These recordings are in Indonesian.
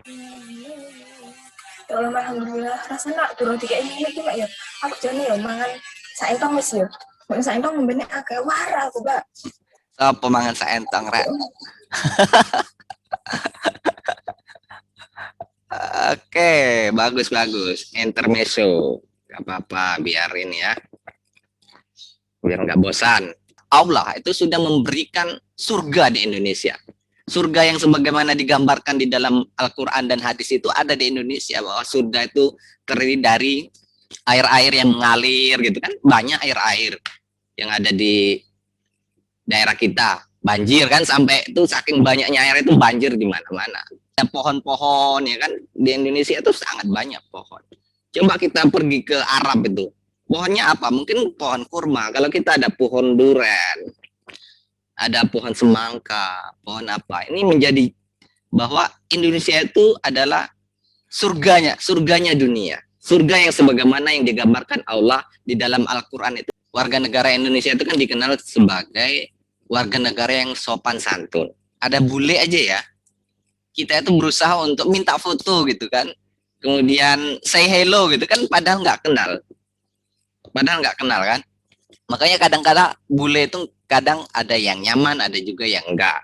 Ya Allah, alhamdulillah. Rasanya turun 3 ini lagi, Mbak, ya. Aku jane ya mangan saentong wis ya. Mbak saentong ngembene agak wara aku, Mbak. Apa mangan saentong rek? Oke, bagus. Intermezzo. Gak apa-apa, biar ini ya. Biar nggak bosan. Allah itu sudah memberikan surga di Indonesia. Surga yang sebagaimana digambarkan di dalam Al-Quran dan hadis itu ada di Indonesia, bahwa surga itu terdiri dari air-air yang mengalir gitu kan, banyak air-air yang ada di daerah kita, banjir kan, sampai itu saking banyaknya air itu banjir di mana-mana. Ada pohon-pohon ya kan, di Indonesia itu sangat banyak pohon. Coba kita pergi ke Arab itu, pohonnya apa? Mungkin pohon kurma. Kalau kita ada pohon duren, ada pohon semangka, pohon apa. Ini menjadi bahwa Indonesia itu adalah surganya dunia. Surga yang sebagaimana yang digambarkan Allah di dalam Al-Quran itu. Warga negara Indonesia itu kan dikenal sebagai warga negara yang sopan santun. Ada bule aja ya, kita itu berusaha untuk minta foto gitu kan. Kemudian say hello gitu kan, padahal nggak kenal kan. Makanya kadang-kadang bule itu kadang ada yang nyaman, ada juga yang enggak.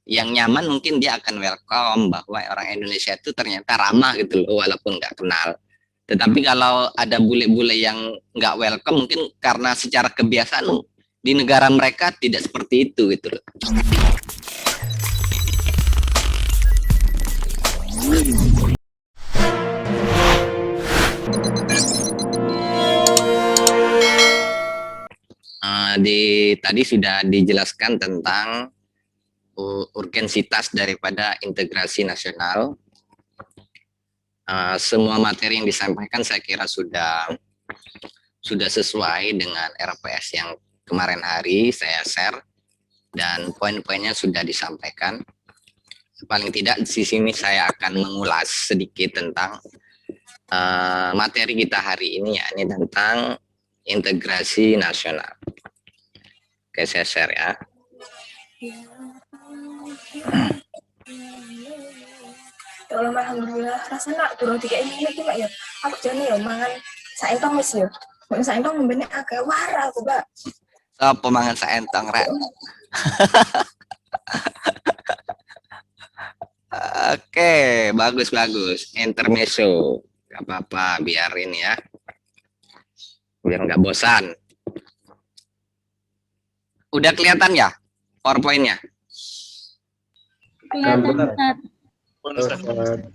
Yang nyaman mungkin dia akan welcome bahwa orang Indonesia itu ternyata ramah gitu loh, walaupun nggak kenal. Tetapi kalau ada bule-bule yang nggak welcome, mungkin karena secara kebiasaan di negara mereka tidak seperti itu gitu loh. Tadi sudah dijelaskan tentang urgensitas daripada integrasi nasional. Semua materi yang disampaikan saya kira sudah sesuai dengan RPS yang kemarin hari saya share, dan poin-poinnya sudah disampaikan. Paling tidak di sini saya akan mengulas sedikit tentang materi kita hari ini, yakni tentang integrasi nasional. Oke, saya share ya. Ya Allah, alhamdulillah. Rasanya turun 3 ini lagi, Mbak, ya. Aku jane ya mangan saentong wis ya. Mbak saentong ngembene agak wara aku, Mbak. Apa mangan saentong rek? Oke, bagus. Intermezzo. Gak apa-apa, biar ini ya. Biar nggak bosan. Udah kelihatan ya PowerPoint-nya? Kelihatan, Ustaz.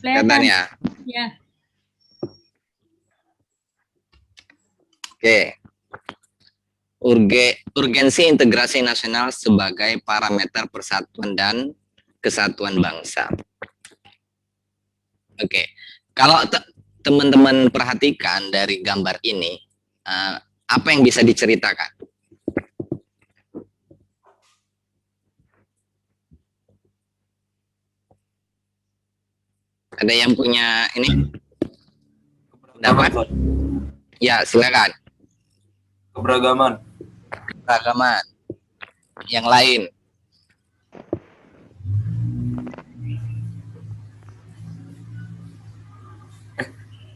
Kelihatan ya? Ya. Oke. Urgensi integrasi nasional sebagai parameter persatuan dan kesatuan bangsa. Oke. Kalau teman-teman perhatikan dari gambar ini, apa yang bisa diceritakan? Ada yang punya ini? Dapat? Ya, silakan. Keberagaman. Yang lain?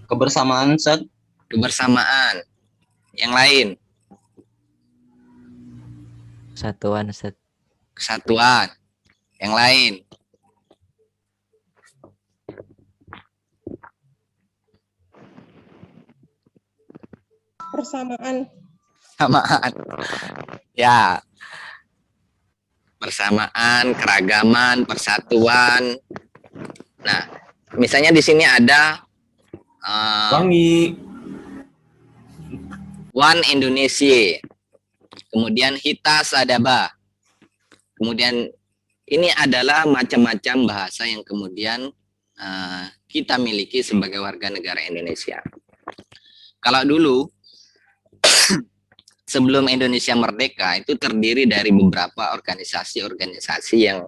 Kebersamaan, Ustaz. Kebersamaan. Yang lain? Kesatuan, Ustaz. Kesatuan. Yang lain? Persamaan. Ya. Persamaan, keragaman, persatuan. Nah, misalnya di sini ada Wangi. One Indonesia. Kemudian Hita Sadaba. Kemudian ini adalah macam-macam bahasa yang kemudian kita miliki sebagai warga negara Indonesia. Kalau dulu sebelum Indonesia merdeka itu terdiri dari beberapa organisasi-organisasi yang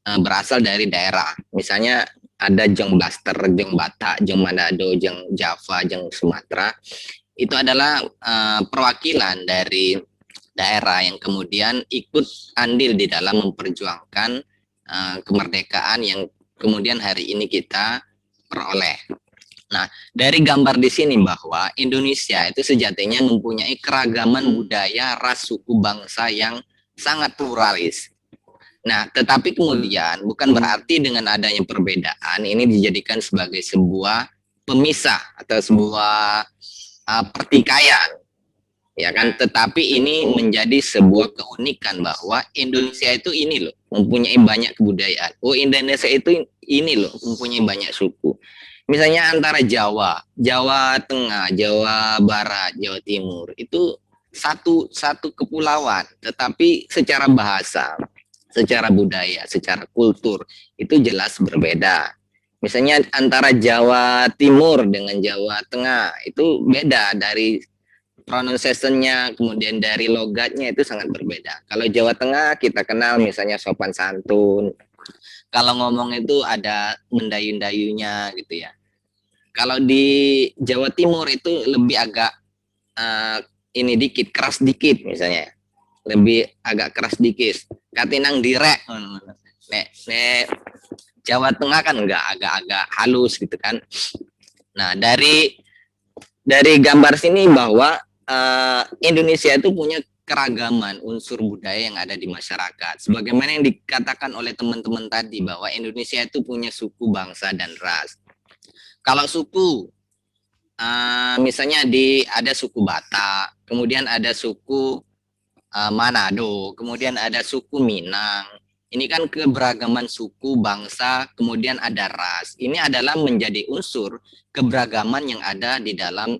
berasal dari daerah. Misalnya ada Jeng Blaster, Jeng Batak, Jeng Manado, Jeng Java, Jeng Sumatera. Itu adalah perwakilan dari daerah yang kemudian ikut andil di dalam memperjuangkan kemerdekaan yang kemudian hari ini kita peroleh. Nah, dari gambar di sini bahwa Indonesia itu sejatinya mempunyai keragaman budaya, ras, suku, bangsa yang sangat pluralis. Nah, tetapi kemudian bukan berarti dengan adanya perbedaan ini dijadikan sebagai sebuah pemisah atau sebuah pertikaian, ya kan? Tetapi ini menjadi sebuah keunikan bahwa Indonesia itu ini loh mempunyai banyak kebudayaan. Oh, Indonesia itu ini loh mempunyai banyak suku. Misalnya antara Jawa, Jawa Tengah, Jawa Barat, Jawa Timur itu satu kepulauan, tetapi secara bahasa, secara budaya, secara kultur itu jelas berbeda. Misalnya antara Jawa Timur dengan Jawa Tengah itu beda dari pronunciation-nya, kemudian dari logatnya itu sangat berbeda. Kalau Jawa Tengah kita kenal misalnya sopan santun. Kalau ngomong itu ada mendayu-dayunya gitu ya. Kalau di Jawa Timur itu lebih agak ini dikit, keras dikit misalnya. Lebih agak keras dikit. Katinang direk. Nek Jawa Tengah kan enggak agak-agak halus gitu kan. Nah, dari gambar sini bahwa Indonesia itu punya keragaman unsur budaya yang ada di masyarakat. Sebagaimana yang dikatakan oleh teman-teman tadi bahwa Indonesia itu punya suku, bangsa, dan ras. Kalau suku, misalnya ada suku Batak, kemudian ada suku Manado, kemudian ada suku Minang. Ini kan keberagaman suku, bangsa, kemudian ada ras. Ini adalah menjadi unsur keberagaman yang ada di dalam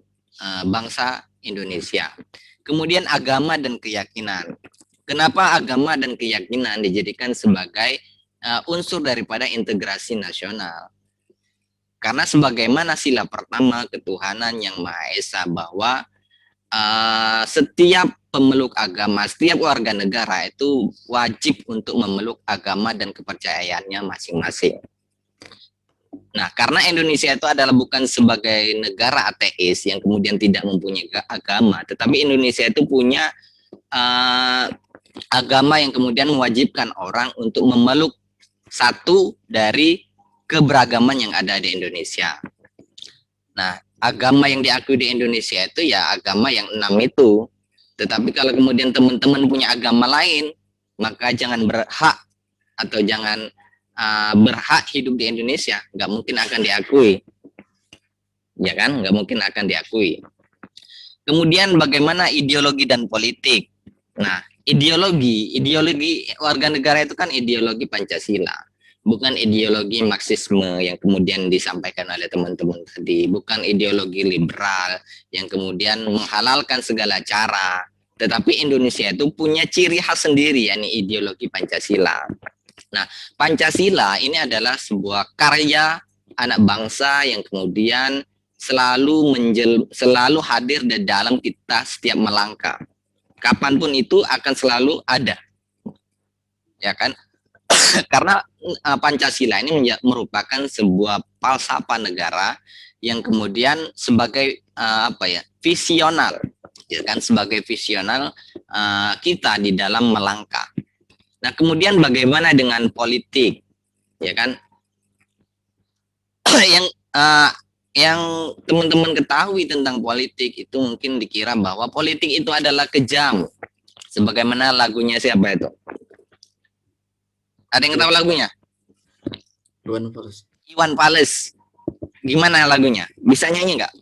bangsa Indonesia. Kemudian agama dan keyakinan. Kenapa agama dan keyakinan dijadikan sebagai unsur daripada integrasi nasional? Karena sebagaimana sila pertama ketuhanan yang Maha Esa bahwa setiap pemeluk agama, setiap warga negara itu wajib untuk memeluk agama dan kepercayaannya masing-masing. Nah, karena Indonesia itu adalah bukan sebagai negara ateis yang kemudian tidak mempunyai agama, tetapi Indonesia itu punya agama yang kemudian mewajibkan orang untuk memeluk satu dari keberagaman yang ada di Indonesia. Nah, agama yang diakui di Indonesia itu ya agama yang 6 itu. Tetapi kalau kemudian teman-teman punya agama lain, maka jangan berhak atau jangan berhak hidup di Indonesia, nggak mungkin akan diakui, ya kan? Nggak mungkin akan diakui. Kemudian bagaimana ideologi dan politik? Nah, ideologi warga negara itu kan ideologi Pancasila, bukan ideologi Marxisme yang kemudian disampaikan oleh teman-teman tadi, bukan ideologi liberal yang kemudian menghalalkan segala cara. Tetapi Indonesia itu punya ciri khas sendiri, yakni ideologi Pancasila. Nah, Pancasila ini adalah sebuah karya anak bangsa yang kemudian selalu hadir di dalam kita setiap melangkah. Kapanpun itu akan selalu ada, ya kan? Karena Pancasila ini merupakan sebuah falsafah negara yang kemudian sebagai visional, ya kan? Sebagai visional kita di dalam melangkah. Nah, kemudian bagaimana dengan politik, ya kan? Yang teman-teman ketahui tentang politik itu mungkin dikira bahwa politik itu adalah kejam. Sebagaimana lagunya siapa itu? Ada yang tahu lagunya? Iwan Fals. Iwan Fals. Gimana lagunya? Bisa nyanyi nggak?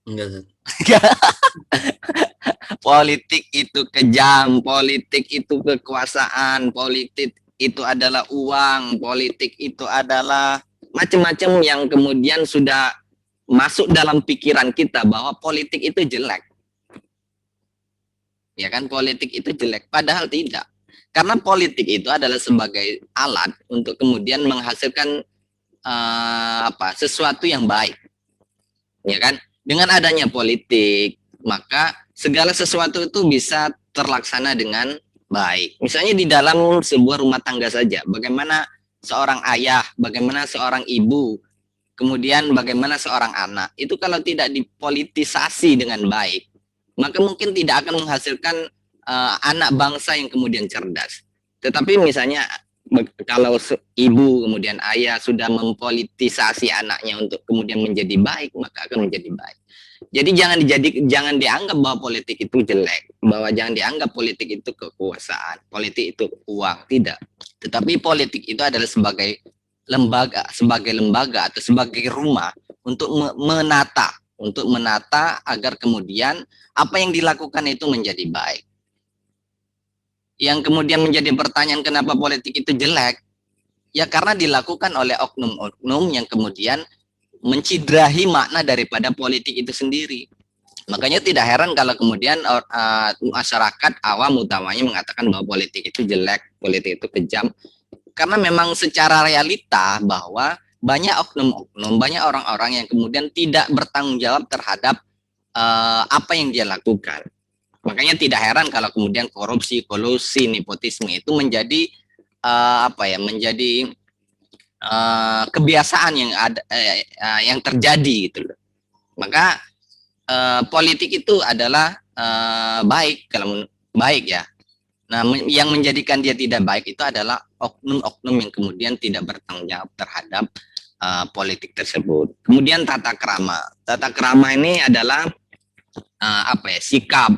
Enggak, Zat. Politik itu kejam, politik itu kekuasaan, politik itu adalah uang, politik itu adalah macam-macam yang kemudian sudah masuk dalam pikiran kita bahwa politik itu jelek. Ya kan, politik itu jelek, padahal tidak. Karena politik itu adalah sebagai alat untuk kemudian menghasilkan sesuatu yang baik. Ya kan? Dengan adanya politik, maka segala sesuatu itu bisa terlaksana dengan baik. Misalnya di dalam sebuah rumah tangga saja, bagaimana seorang ayah, bagaimana seorang ibu, kemudian bagaimana seorang anak, itu kalau tidak dipolitisasi dengan baik, maka mungkin tidak akan menghasilkan anak bangsa yang kemudian cerdas. Tetapi misalnya kalau ibu kemudian ayah sudah mempolitisasi anaknya untuk kemudian menjadi baik, maka akan menjadi baik. Jadi jangan dianggap bahwa politik itu jelek, bahwa jangan dianggap politik itu kekuasaan, politik itu uang, tidak. Tetapi politik itu adalah sebagai lembaga atau sebagai rumah untuk menata agar kemudian apa yang dilakukan itu menjadi baik. Yang kemudian menjadi pertanyaan kenapa politik itu jelek, ya karena dilakukan oleh oknum-oknum yang kemudian mencidrahi makna daripada politik itu sendiri. Makanya tidak heran kalau kemudian masyarakat awam utamanya mengatakan bahwa politik itu jelek, politik itu kejam, karena memang secara realita bahwa banyak oknum-oknum, banyak orang-orang yang kemudian tidak bertanggung jawab terhadap apa yang dia lakukan. Makanya tidak heran kalau kemudian korupsi, kolusi, nepotisme itu menjadi menjadi kebiasaan yang ada yang terjadi gitu loh. Maka politik itu adalah baik kalau baik ya. Nah, yang menjadikan dia tidak baik itu adalah oknum-oknum yang kemudian tidak bertanggung jawab terhadap politik tersebut. Kemudian tata krama. Tata krama ini adalah sikap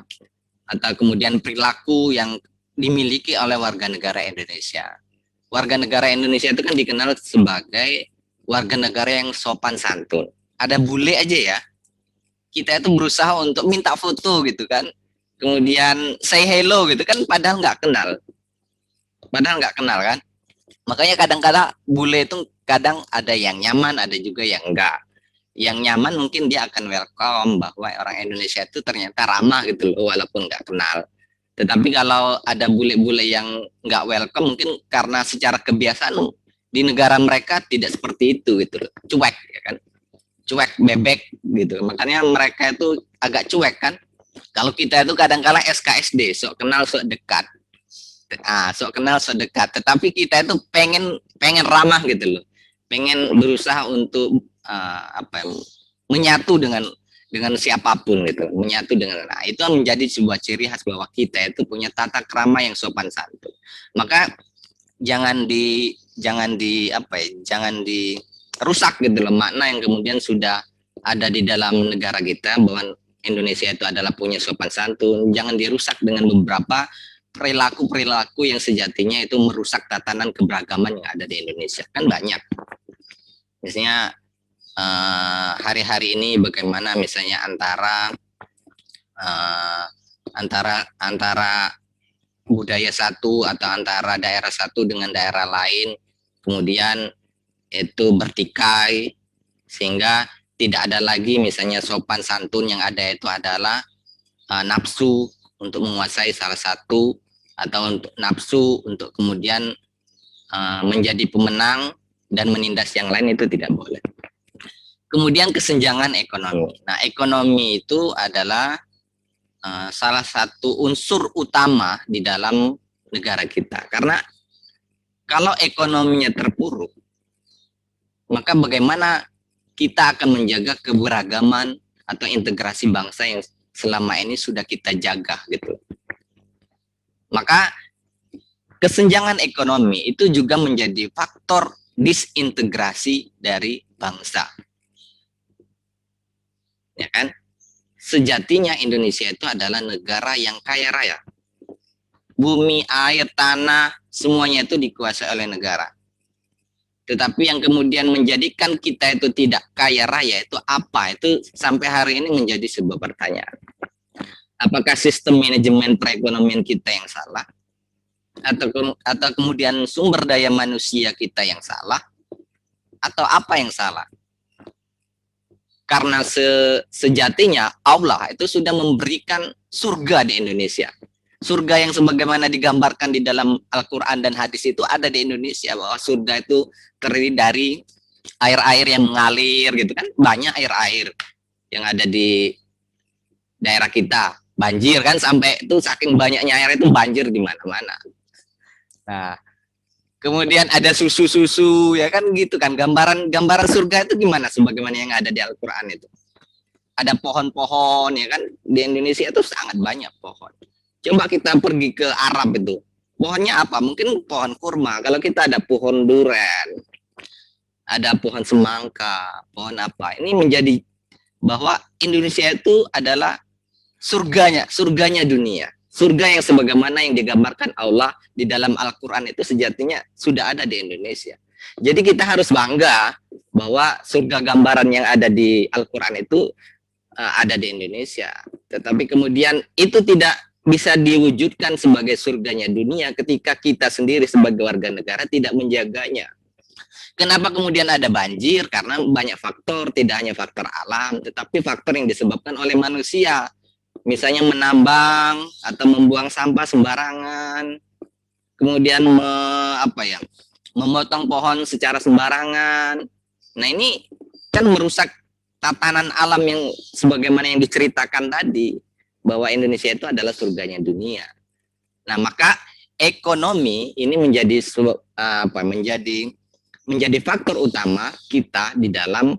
atau kemudian perilaku yang dimiliki oleh warga negara Indonesia. Warga negara Indonesia itu kan dikenal sebagai warga negara yang sopan santun. Ada bule aja ya, kita itu berusaha untuk minta foto gitu kan, kemudian say hello gitu kan, padahal nggak kenal kan. Makanya kadang-kadang bule itu kadang ada yang nyaman, ada juga yang enggak. Yang nyaman mungkin dia akan welcome bahwa orang Indonesia itu ternyata ramah gitu loh, walaupun nggak kenal. Tetapi kalau ada bule-bule yang nggak welcome, mungkin karena secara kebiasaan di negara mereka tidak seperti itu gitu loh. Cuek ya kan, cuek bebek gitu. Makanya mereka itu agak cuek kan. Kalau kita itu kadang-kala SKSD, sok kenal sok dekat. Sok kenal sok dekat. Tetapi kita itu pengen ramah gitu loh, pengen berusaha untuk menyatu dengan siapapun gitu, menyatu dengan itu menjadi sebuah ciri khas bahwa kita itu punya tata krama yang sopan santun. Maka jangan dirusak gitu loh makna yang kemudian sudah ada di dalam negara kita, bahwa Indonesia itu adalah punya sopan santun. Jangan dirusak dengan beberapa perilaku yang sejatinya itu merusak tatanan keberagaman yang ada di Indonesia. Kan banyak. Misalnya hari-hari ini bagaimana misalnya antara budaya satu atau antara daerah satu dengan daerah lain kemudian itu bertikai, sehingga tidak ada lagi misalnya sopan santun, yang ada itu adalah nafsu untuk menguasai salah satu, atau untuk nafsu untuk kemudian menjadi pemenang dan menindas yang lain, itu tidak boleh. Kemudian kesenjangan ekonomi. Nah, ekonomi itu adalah salah satu unsur utama di dalam negara kita. Karena kalau ekonominya terpuruk, maka bagaimana kita akan menjaga keberagaman atau integrasi bangsa yang selama ini sudah kita jaga gitu. Maka kesenjangan ekonomi itu juga menjadi faktor disintegrasi dari bangsa. Ya kan? Sejatinya Indonesia itu adalah negara yang kaya raya. Bumi, air, tanah, semuanya itu dikuasai oleh negara. Tetapi yang kemudian menjadikan kita itu tidak kaya raya itu apa? Itu sampai hari ini menjadi sebuah pertanyaan. Apakah sistem manajemen perekonomian kita yang salah? Atau kemudian sumber daya manusia kita yang salah? Atau apa yang salah? Karena sejatinya Allah itu sudah memberikan surga di Indonesia. Surga yang sebagaimana digambarkan di dalam Al-Quran dan hadis itu ada di Indonesia, bahwa surga itu terdiri dari air-air yang mengalir gitu kan. Banyak air-air yang ada di daerah kita. Banjir kan, sampai itu saking banyaknya air itu banjir di mana-mana. Nah, kemudian ada susu-susu ya kan gitu kan. Gambaran surga itu gimana sebagaimana yang ada di Al-Qur'an itu. Ada pohon-pohon ya kan, di Indonesia itu sangat banyak pohon. Coba kita pergi ke Arab itu. Pohonnya apa? Mungkin pohon kurma. Kalau kita ada pohon duren, ada pohon semangka, pohon apa. Ini menjadi bahwa Indonesia itu adalah surganya dunia. Surga yang sebagaimana yang digambarkan Allah di dalam Al-Quran itu sejatinya sudah ada di Indonesia. Jadi kita harus bangga bahwa surga gambaran yang ada di Al-Quran itu ada di Indonesia. Tetapi kemudian itu tidak bisa diwujudkan sebagai surganya dunia ketika kita sendiri sebagai warga negara tidak menjaganya. Kenapa kemudian ada banjir? Karena banyak faktor, tidak hanya faktor alam, tetapi faktor yang disebabkan oleh manusia. Misalnya menambang atau membuang sampah sembarangan, kemudian memotong pohon secara sembarangan. Nah ini kan merusak tatanan alam yang sebagaimana yang diceritakan tadi, bahwa Indonesia itu adalah surganya dunia. Nah maka ekonomi ini menjadi faktor utama kita di dalam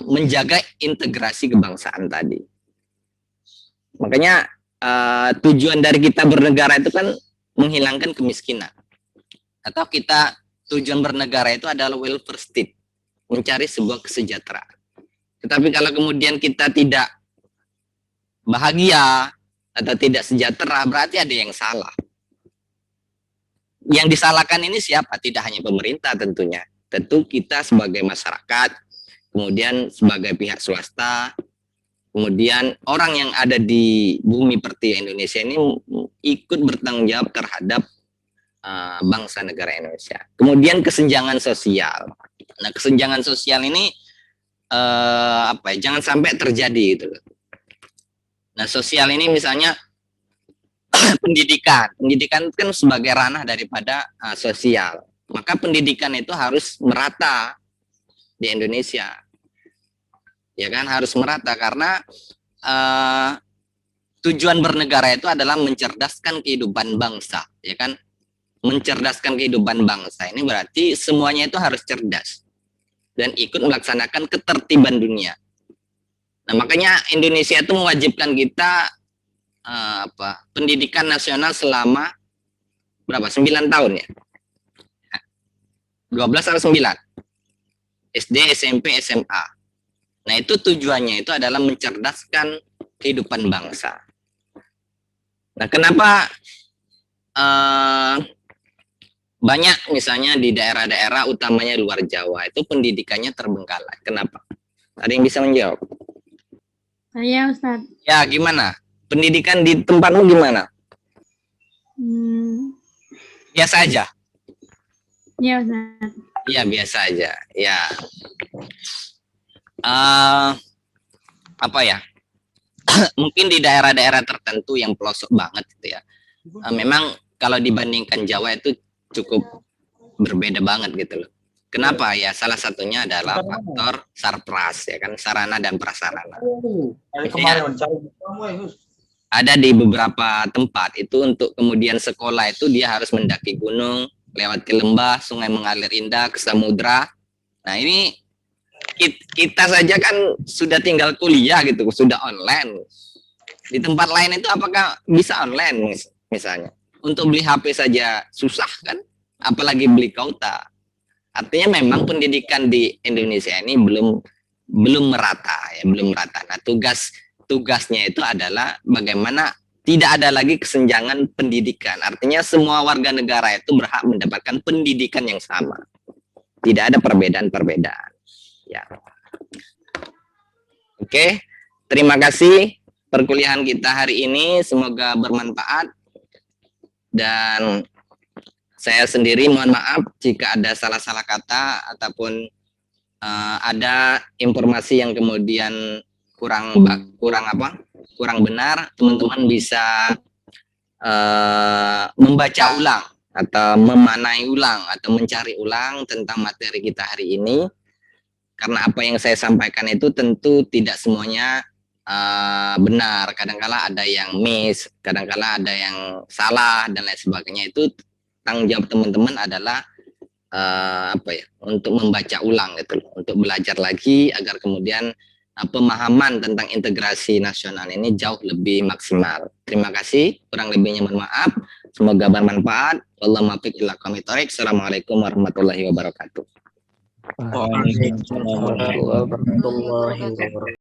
menjaga integrasi kebangsaan tadi. Makanya tujuan dari kita bernegara itu kan menghilangkan kemiskinan. Atau tujuan bernegara itu adalah welfare state, mencari sebuah kesejahteraan. Tetapi kalau kemudian kita tidak bahagia atau tidak sejahtera, berarti ada yang salah. Yang disalahkan ini siapa? Tidak hanya pemerintah tentunya. Tentu kita sebagai masyarakat, kemudian sebagai pihak swasta, kemudian orang yang ada di bumi pertiwi Indonesia ini ikut bertanggung jawab terhadap bangsa negara Indonesia. Kemudian kesenjangan sosial. Nah, kesenjangan sosial ini jangan sampai terjadi gitu. Nah, sosial ini misalnya pendidikan kan sebagai ranah daripada sosial. Maka pendidikan itu harus merata di Indonesia. Ya kan, harus merata karena tujuan bernegara itu adalah mencerdaskan kehidupan bangsa, ya kan? Mencerdaskan kehidupan bangsa ini berarti semuanya itu harus cerdas dan ikut melaksanakan ketertiban dunia. Nah, makanya Indonesia itu mewajibkan kita pendidikan nasional selama berapa? 9 tahun ya? 12 atau 9? SD, SMP, SMA. Nah, itu tujuannya itu adalah mencerdaskan kehidupan bangsa. Nah, kenapa banyak misalnya di daerah-daerah utamanya luar Jawa itu pendidikannya terbengkalai? Kenapa? Ada yang bisa menjawab? Saya, Ustaz. Ya, gimana? Pendidikan di tempatmu gimana? Biasa aja? Iya, Ustaz. Iya, biasa aja. Ya. Mungkin di daerah-daerah tertentu yang pelosok banget gitu ya. Memang kalau dibandingkan Jawa itu cukup berbeda banget gitu loh. Kenapa ya? Salah satunya adalah faktor sarpras ya kan, sarana dan prasarana. Ada di beberapa tempat itu untuk kemudian sekolah itu dia harus mendaki gunung, lewat ke lembah, sungai mengalir indah, ke samudra. Nah ini kita saja kan sudah tinggal kuliah gitu, sudah online. Di tempat lain itu apakah bisa online misalnya? Untuk beli HP saja susah kan, apalagi beli kuota. Artinya memang pendidikan di Indonesia ini belum merata ya, belum merata. Nah, tugasnya itu adalah bagaimana tidak ada lagi kesenjangan pendidikan. Artinya semua warga negara itu berhak mendapatkan pendidikan yang sama. Tidak ada perbedaan-perbedaan. Ya. Oke, terima kasih perkuliahan kita hari ini, semoga bermanfaat. Dan saya sendiri mohon maaf jika ada salah-salah kata ataupun ada informasi yang kemudian kurang benar. Teman-teman bisa membaca ulang atau memanai ulang atau mencari ulang tentang materi kita hari ini, karena apa yang saya sampaikan itu tentu tidak semuanya benar. Kadangkala ada yang miss, kadangkala ada yang salah dan lain sebagainya. Itu tanggung jawab teman-teman adalah untuk membaca ulang gitu, untuk belajar lagi agar kemudian pemahaman tentang integrasi nasional ini jauh lebih maksimal. Terima kasih, kurang lebihnya mohon maaf. Semoga bermanfaat. Wallahu muwaffiq ila aqwamit thoriq. Assalamualaikum warahmatullahi wabarakatuh. Waalaikumsalam warahmatullahi wabarakatuh.